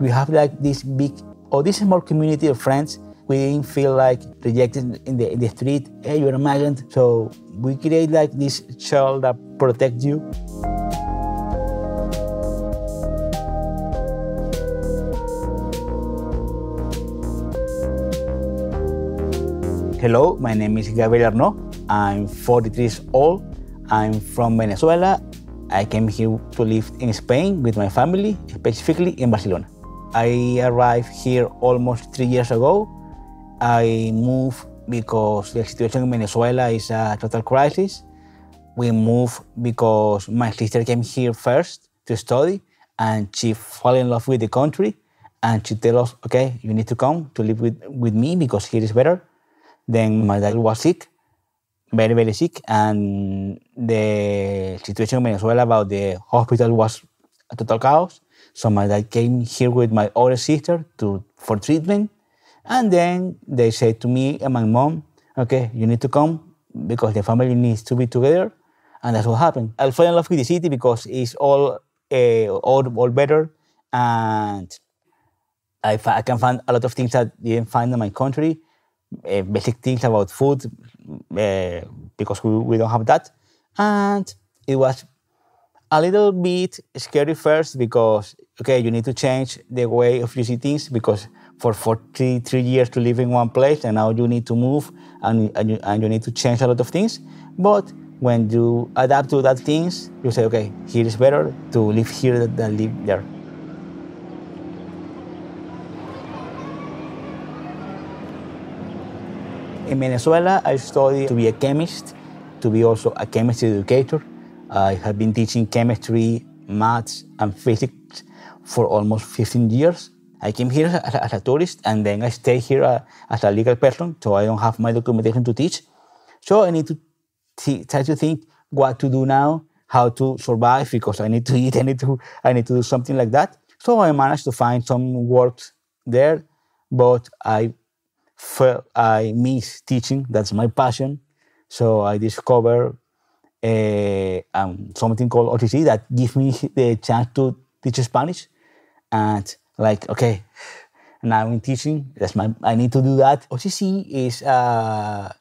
We have like this big or this small community of friends. We didn't feel like rejected in the street. Hey, you're a migrant. So we create like this shell that protects you. Hello, my name is Gabriel. I'm 43 years old. I'm from Venezuela. I came here to live in Spain with my family, specifically in Barcelona. I arrived here almost 3 years ago. I moved because the situation in Venezuela is a total crisis. We moved because my sister came here first to study and she fell in love with the country and she told us, okay, you need to come to live with me because here is better. Then my dad was sick, very, very sick, and the situation in Venezuela about the hospital was a total chaos. So my dad came here with my older sister for treatment. And then they said to me and my mom, okay, you need to come because the family needs to be together. And that's what happened. I fell in love with the city because it's all better. And I can find a lot of things that I didn't find in my country. Basic things about food, because we don't have that. And it was a little bit scary first because, okay, you need to change the way of you see things because for 43 years to live in one place and now you need to move and you need to change a lot of things. But when you adapt to that things, you say, okay, here is better to live here than live there. In Venezuela, I studied to be a chemist, to be also a chemistry educator. I have been teaching chemistry, maths, and physics for almost 15 years. I came here as a tourist, and then I stay here as a legal person, so I don't have my documentation to teach. So I need to try to think what to do now, how to survive, because I need to eat, I need to do something like that. So I managed to find some work there, but I miss teaching. That's my passion. So I discovered something called OTC that gives me the chance to teach Spanish. And like, okay, now I'm teaching. I need to do that. OTC is an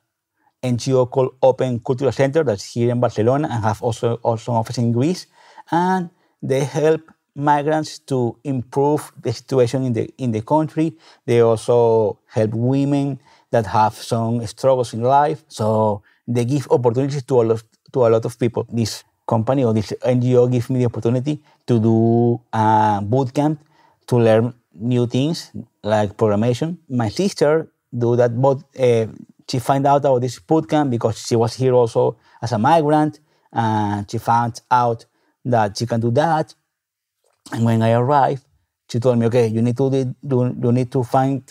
NGO called Open Cultural Center that's here in Barcelona and have also an office in Greece. And they help migrants to improve the situation in the country. They also help women that have some struggles in life. So they give opportunities to a lot of people. This company or this NGO gives me the opportunity to do a boot camp to learn new things like programmation. My sister do that, but she found out about this boot camp because she was here also as a migrant, and she found out that she can do that. And when I arrived, she told me, okay, you need to find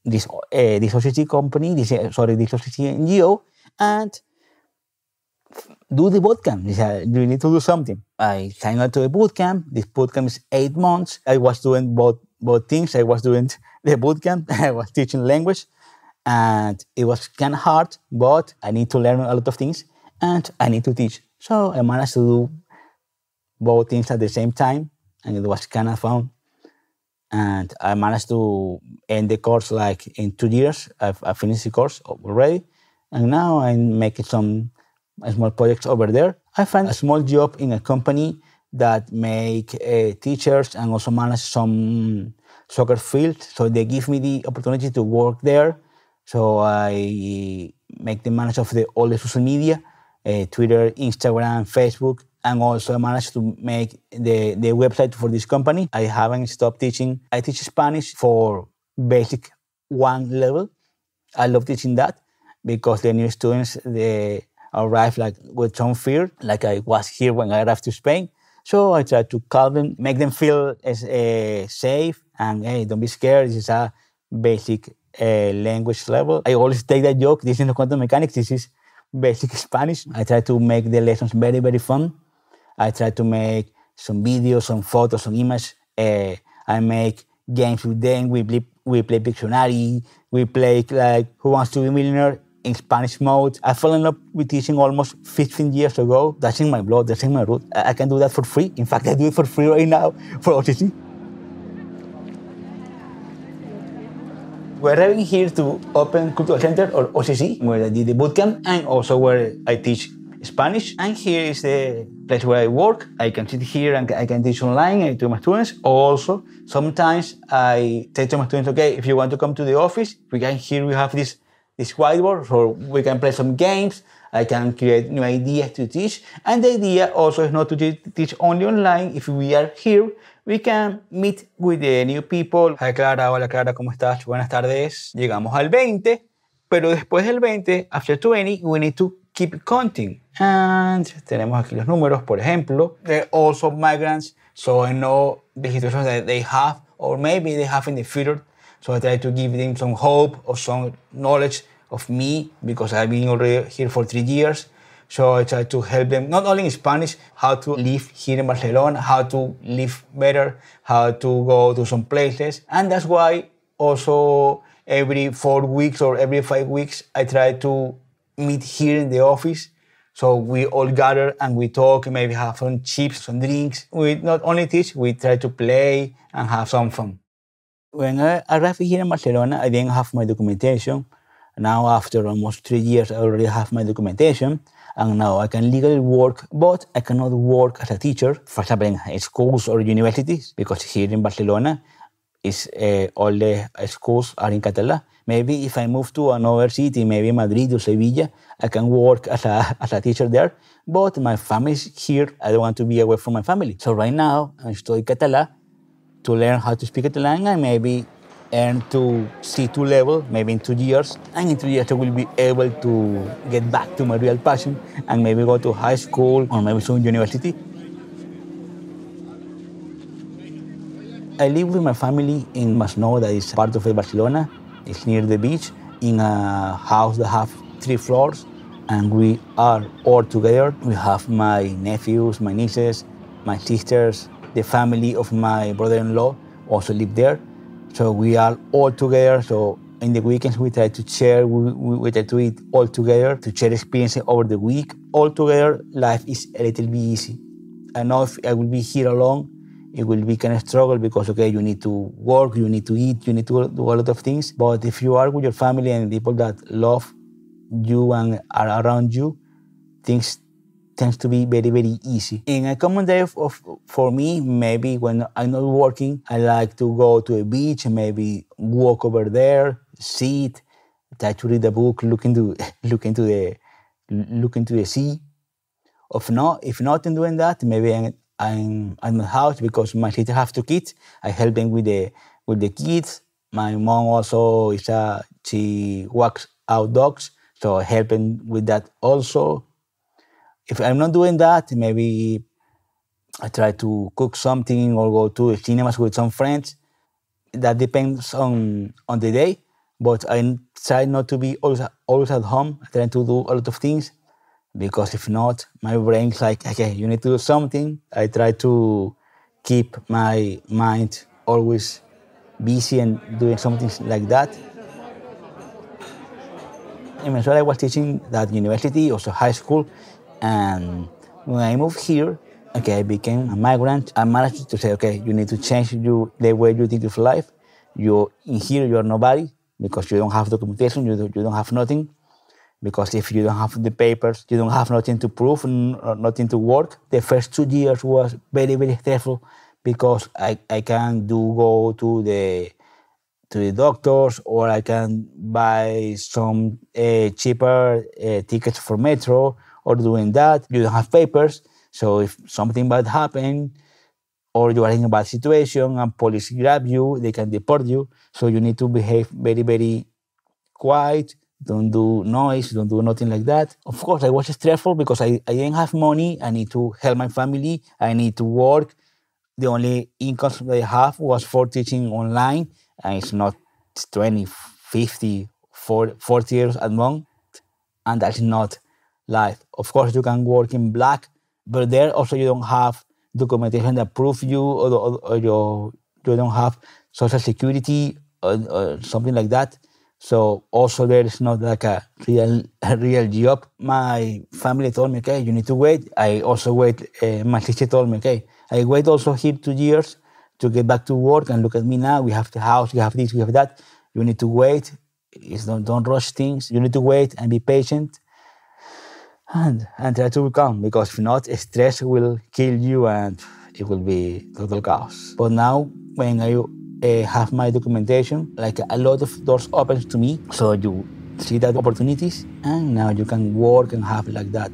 this OCC company, this OCC NGO, and do the bootcamp. She said, you need to do something. I signed up to a bootcamp. This bootcamp is 8 months. I was doing both things. I was doing the bootcamp. I was teaching language. And it was kind of hard, but I need to learn a lot of things. And I need to teach. So I managed to do both things at the same time. And it was kind of fun. And I managed to end the course like in 2 years. I finished the course already. And now I'm making some small projects over there. I found a small job in a company that make teachers and also manage some soccer field. So they give me the opportunity to work there. So I make the manage of all the social media, Twitter, Instagram, Facebook, and also I managed to make the website for this company. I haven't stopped teaching. I teach Spanish for basic 1 level. I love teaching that because the new students, they arrive like with some fear, like I was here when I arrived to Spain. So I try to calm them, make them feel safe, and hey, don't be scared. This is a basic language level. I always take that joke. This is not quantum mechanics. This is basic Spanish. I try to make the lessons very, very fun. I try to make some videos, some photos, some images. I make games with them. We play Pictionary. We play like Who Wants to Be a Millionaire in Spanish mode. I fell in love with teaching almost 15 years ago. That's in my blood. That's in my root. I can do that for free. In fact, I do it for free right now for OTC. We're arriving here to Open Cultural Center, or OCC, where I did the bootcamp, and also where I teach Spanish. And here is the place where I work. I can sit here and I can teach online to my students. Also, sometimes I say to my students, okay, if you want to come to the office, here we have this whiteboard, so we can play some games. I can create new ideas to teach. And the idea also is not to teach only online. If we are here, we can meet with the new people. Hi Clara, hola Clara, ¿cómo estás? Buenas tardes. Llegamos al 20, pero después del 20, after 20, we need to keep counting. And tenemos aquí los números, por ejemplo. They're also migrants, so I know the situations that they have, or maybe they have in the future. So I try to give them some hope or some knowledge of me, because I've been already here for 3 years. So I try to help them, not only in Spanish, how to live here in Barcelona, how to live better, how to go to some places. And that's why also every 4 weeks or every 5 weeks, I try to meet here in the office. So we all gather and we talk, maybe have some chips, some drinks. We not only teach, we try to play and have some fun. When I arrived here in Barcelona, I didn't have my documentation. Now, after almost 3 years, I already have my documentation. And now I can legally work, but I cannot work as a teacher, for example, in schools or universities, because here in Barcelona, all the schools are in Catalan. Maybe if I move to another city, maybe Madrid or Sevilla, I can work as a teacher there. But my family is here. I don't want to be away from my family. So right now, I study Catalan to learn how to speak Catalan and maybe earn to C2 level, maybe in 2 years. And in 2 years, I will be able to get back to my real passion and maybe go to high school or maybe soon university. I live with my family in Masnou, that is part of Barcelona. It's near the beach, in a house that has 3 floors. And we are all together. We have my nephews, my nieces, my sisters, the family of my brother-in-law also live there. So we are all together. So in the weekends, we try to share, we try to eat all together, to share experiences over the week. All together, life is a little bit easy. I know if I will be here alone, it will be kind of struggle because, okay, you need to work, you need to eat, you need to do a lot of things. But if you are with your family and people that love you and are around you, things tends to be very, very easy. In a common day for me, maybe when I'm not working, I like to go to a beach and maybe walk over there, sit, try to read a book, look into the sea. If not in doing that, maybe I'm at my house because my sister has 2 kids. I help them with the kids. My mom also she walks out dogs, so I help them with that also. If I'm not doing that, maybe I try to cook something or go to the cinemas with some friends. That depends on the day, but I try not to be always at home. I try to do a lot of things, because if not, my brain's like, okay, you need to do something. I try to keep my mind always busy and doing something like that. In Venezuela, I was teaching at university, also high school. And when I moved here, okay, I became a migrant. I managed to say, okay, you need to change the way you think of life. In here, you are nobody because you don't have documentation, you don't have nothing. Because if you don't have the papers, you don't have nothing to prove, nothing to work. The first 2 years was very, very stressful because I can go to the doctors, or I can buy some cheaper tickets for metro, or doing that. You don't have papers, so if something bad happens, or you are in a bad situation and police grab you, they can deport you. So you need to behave very, very quiet, don't do noise, don't do nothing like that. Of course, I was stressful because I didn't have money. I need to help my family. I need to work. The only income that I have was for teaching online, and it's not 20, 50, 40 euros a month, and that's not life. Of course, you can work in black, but there also you don't have documentation that proves you, or you don't have social security or something like that. So also there is not like a real job. My family told me, okay, you need to wait. I also wait. My sister told me, okay, I wait also here 2 years to get back to work, and look at me now. We have the house, we have this, we have that. You need to wait. Don't rush things. You need to wait and be patient and try to be calm, because if not, stress will kill you and it will be total chaos. But now, when I have my documentation, like a lot of doors opens to me, so you see that opportunities, and now you can work and have like that.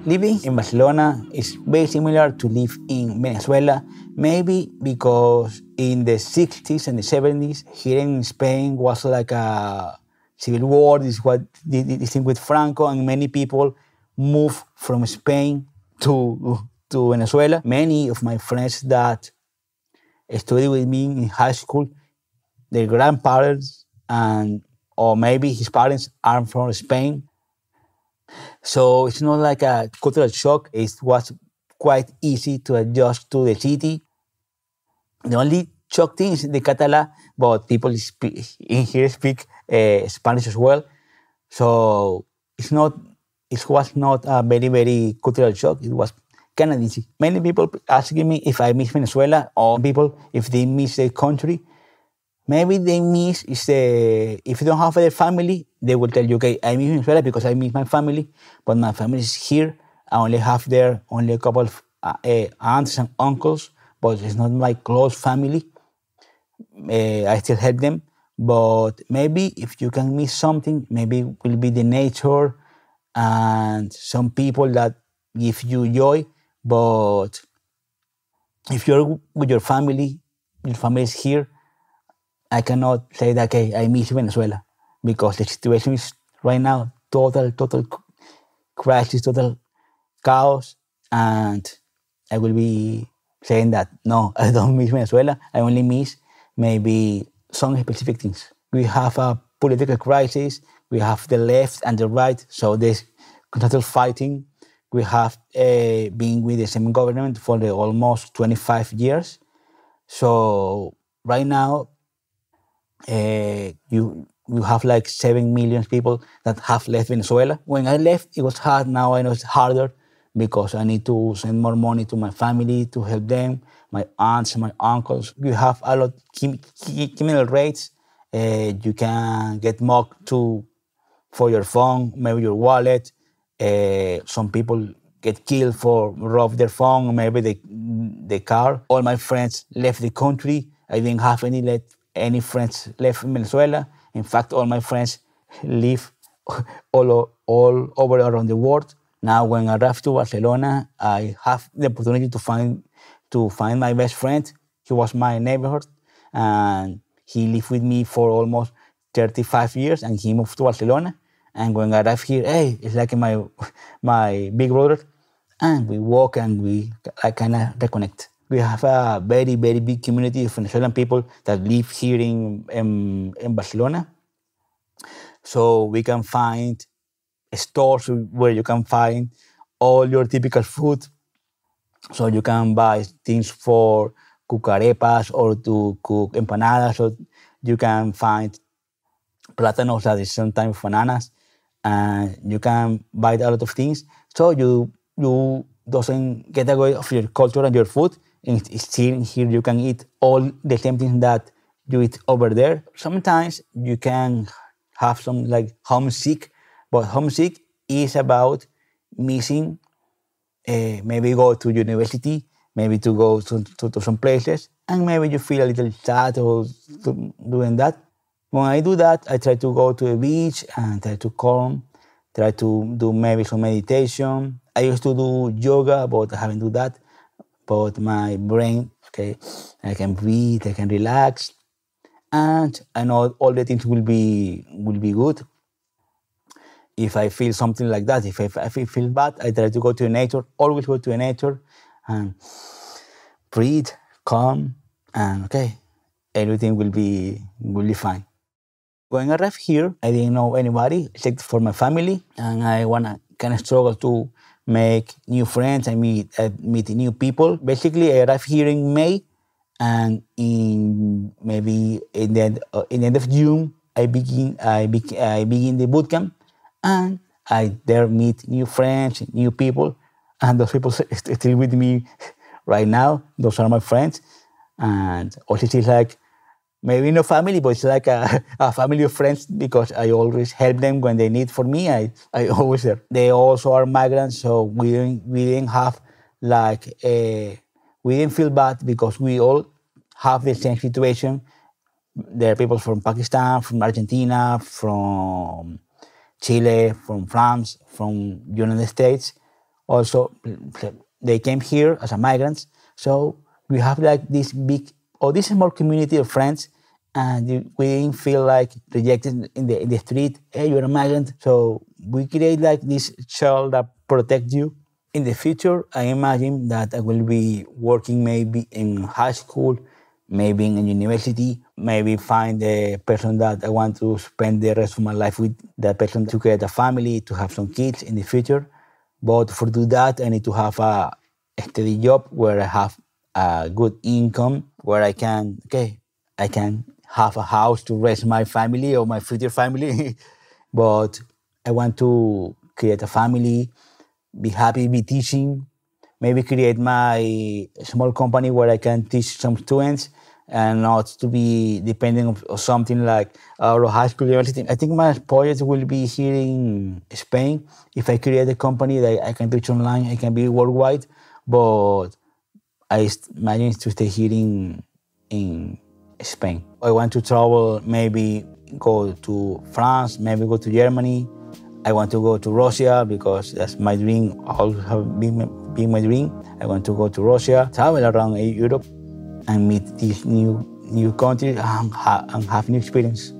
Living in Barcelona is very similar to live in Venezuela, maybe because in the 60s and the 70s, here in Spain was like a civil war. This is what this thing with Franco, and many people moved from Spain to Venezuela. Many of my friends that studied with me in high school, their grandparents or maybe his parents are from Spain. So it's not like a cultural shock. It was quite easy to adjust to the city. The only shock thing is the Catalan, but people in here speak Spanish as well. So it was not a very, very cultural shock. It was kind of easy. Many people asking me if I miss Venezuela, or people if they miss their country. Maybe they miss if you don't have their family, they will tell you, okay, I miss Venezuela because I miss my family, but my family is here. I only have there only a couple of aunts and uncles, but it's not my close family. I still help them, but maybe if you can miss something, maybe it will be the nature and some people that give you joy. But if you're with your family is here, I cannot say that, okay, I miss Venezuela, because the situation is right now total crisis, total chaos, and I will be saying that, no, I don't miss Venezuela. I only miss maybe some specific things. We have a political crisis. We have the left and the right, so there's total fighting. We have been with the same government for almost 25 years. So right now, you have like 7 million people that have left Venezuela. When I left, it was hard. Now I know it's harder because I need to send more money to my family to help them, my aunts, my uncles. You have a lot of criminal rates. You can get mugged for your phone, maybe your wallet. Some people get killed for rob their phone, maybe the car. All my friends left the country. I didn't have any friends left in Venezuela. In fact, all my friends live all over around the world. Now, when I arrived to Barcelona, I have the opportunity to find my best friend. He was my neighborhood, and he lived with me for almost 35 years, and he moved to Barcelona. And when I arrived here, hey, it's like my big brother, and we walk and we kind of reconnect. We have a very, very big community of Venezuelan people that live here in Barcelona. So we can find stores where you can find all your typical food. So you can buy things for cook arepas or to cook empanadas. So you can find plátanos, that is sometimes bananas, and you can buy a lot of things. So you doesn't get away of your culture and your food. And still here you can eat all the same things that you eat over there. Sometimes you can have some like homesick, but homesick is about missing, maybe go to university, maybe to go to some places, and maybe you feel a little sad or doing that. When I do that, I try to go to the beach and try to calm, try to do maybe some meditation. I used to do yoga, but I haven't done that. But my brain, okay, I can breathe, I can relax, and I know all the things will be good. If I feel something like that, if I feel bad, I try to go to nature. Always go to nature and breathe, calm, and okay, everything will be fine. When I arrived here, I didn't know anybody except for my family, and I wanna kind of struggle to make new friends and meet new people. Basically, I arrived here in May, and in the end of June, I begin the bootcamp, and I there meet new friends, new people, and those people still with me right now. Those are my friends, And also it's like, maybe not family, but it's like a family of friends because I always help them when they need for me. I always there. They also are migrants, so we didn't have like we didn't feel bad because we all have the same situation. There are people from Pakistan, from Argentina, from Chile, from France, from United States. Also, they came here as a migrants. So we have like this big or this small community of friends, and we didn't feel like rejected in the street. Hey, you're a migrant. So we create like this shell that protects you. In the future, I imagine that I will be working maybe in high school, maybe in a university, maybe find the person that I want to spend the rest of my life with, that person to create a family, to have some kids in the future. But for do that, I need to have a steady job where I have a good income, where I can have a house to raise my family or my future family. But I want to create a family, be happy, be teaching, maybe create my small company where I can teach some students and not to be depending on something like our high school university. I think my project will be here in Spain. If I create a company that I can teach online, I can be worldwide, but I imagine to stay here in Spain. I want to travel, maybe go to France, maybe go to Germany. I want to go to Russia because that's my dream, always have been my dream. I want to go to Russia, travel around Europe and meet these new countries and have new experience.